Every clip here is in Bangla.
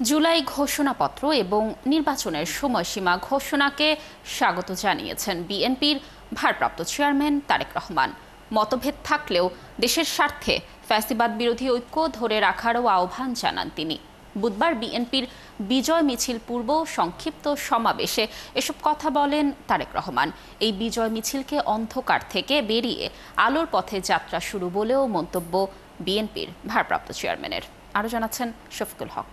জুলাই ঘোষণাপত্র এবং নির্বাচনের সময়সীমা ঘোষণাকে স্বাগত জানিয়েছেন বিএনপির ভারপ্রাপ্ত চেয়ারম্যান তারেক রহমান। মতভেদ থাকলেও দেশের স্বার্থে ফ্যাসিবাদ বিরোধী ঐক্য ধরে রাখারও আহ্বান জানান তিনি। বুধবার বিএনপির বিজয় মিছিল পূর্ব সংক্ষিপ্ত সমাবেশে এসব কথা বলেন তারেক রহমান। এই বিজয় মিছিলকে অন্ধকার থেকে বেরিয়ে আলোর পথে যাত্রা শুরু বলেও মন্তব্য বিএনপির ভারপ্রাপ্ত চেয়ারম্যানের। আরও জানাচ্ছেন শফিকুল হক।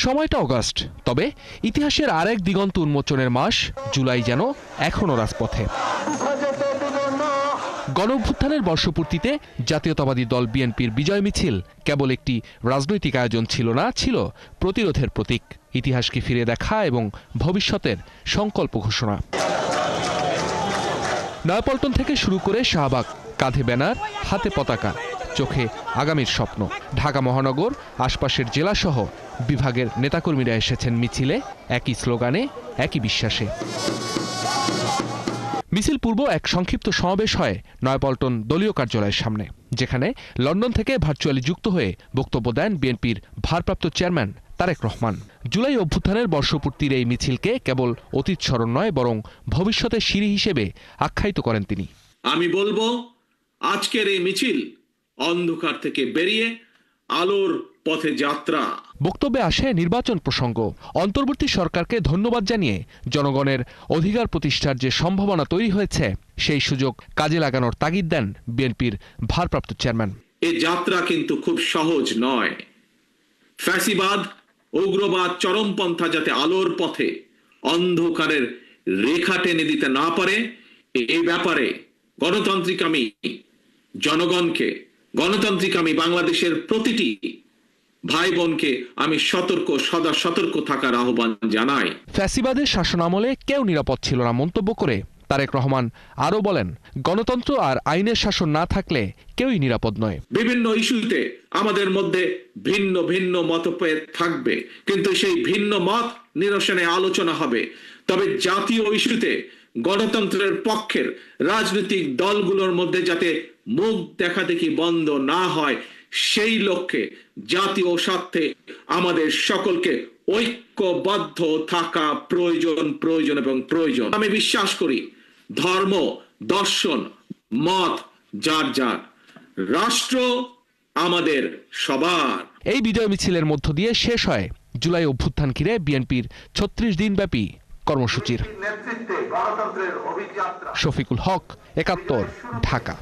সময়টা অগাস্ট, তবে ইতিহাসের আরেক দিগন্ত উন্মোচনের মাস জুলাই যেন এখনো রাজপথে। গণঅভ্যুত্থানের বর্ষপূর্তিতে জাতীয়তাবাদী দল বিএনপির বিজয় মিছিল কেবল একটি রাজনৈতিক আয়োজন ছিল না, ছিল প্রতিরোধের প্রতীক, ইতিহাসকে ফিরে দেখা এবং ভবিষ্যতের সংকল্প ঘোষণা। নয়াপল্টন থেকে শুরু করে শাহবাগ, কাঁধে ব্যানার, হাতে পতাকা, চোখে আগামীর স্বপ্ন। ঢাকা মহানগর, আশপাশের জেলাসহ বিভাগের নেতাকর্মীরা এসেছেন মিছিলে, একই স্লোগানে, একই বিশ্বাসে। মিছিল পূর্ব এক সংক্ষিপ্ত সমাবেশ হয় নয়াপল্টন দলীয় কার্যালয়ের সামনে, যেখানে লন্ডন থেকে ভার্চুয়ালি যুক্ত হয়ে বক্তব্য দেন বিএনপির ভারপ্রাপ্ত চেয়ারম্যান তারেক রহমান। জুলাই অভ্যুত্থানের বর্ষপূর্তির এই মিছিলকে কেবল অতীত স্মরণ নয়, বরং ভবিষ্যতের সিঁড়ি হিসেবে আখ্যায়িত করেন তিনি। আমি বলবো, আজকের এই মিছিল অন্ধকার থেকে বেরিয়ে আলোর পথে যাত্রা। বক্তব্যে আসে নির্বাচন প্রসঙ্গ। অন্তর্বর্তী সরকারকে ধন্যবাদ জানিয়ে জনগণের অধিকার প্রতিষ্ঠার যে সম্ভাবনা তৈরি হয়েছে, সেই সুযোগ কাজে লাগানোর তাগিদ দেন বিএনপির ভারপ্রাপ্ত চেয়ারম্যান। এই যাত্রা কিন্তু খুব সহজ নয়। ফ্যাসিবাদ, উগ্রবাদ, চরমপন্থা যাতে আলোর পথে অন্ধকারের রেখা টেনে দিতে না পারে, এই ব্যাপারে গণতান্ত্রিক আমি জনগণকে, গণতান্ত্রিক আমি বাংলাদেশের প্রতিটি ভাই বোনকে আমি সদা সতর্ক থাকার আহ্বান জানাই। ফ্যাসিবাদের শাসনামলে কেউ নিরাপদ ছিল না মন্তব্য করে তারেক রহমান আরও বলেন, গণতন্ত্র আর আইনের শাসন না থাকলে কেউই নিরাপদ নয়। বিভিন্ন ইস্যুতে আমাদের মধ্যে ভিন্ন ভিন্ন মতভেদ থাকবে, কিন্তু সেই ভিন্ন মত নিরসনে আলোচনা হবে। তবে জাতীয় ইস্যুতে গণতন্ত্রের পক্ষের রাজনৈতিক দলগুলোর মধ্যে যাতে মুখ দেখাদেখি বন্ধ না হয়, সেই লক্ষ্যে জাতীয় স্বার্থে আমাদের সকলকে ঐক্যবদ্ধ থাকা প্রয়োজন। আমি বিশ্বাস করি, ধর্ম, দর্শন, মত যার যার, রাষ্ট্র আমাদের সবার। এই বিজয় মিছিলের মধ্য দিয়ে শেষ হয় জুলাই অভ্যুত্থান ঘিরে বিএনপির ৩৬ দিনব্যাপী কর্মসূচির। শফিকুল হক, ৭১, ঢাকা।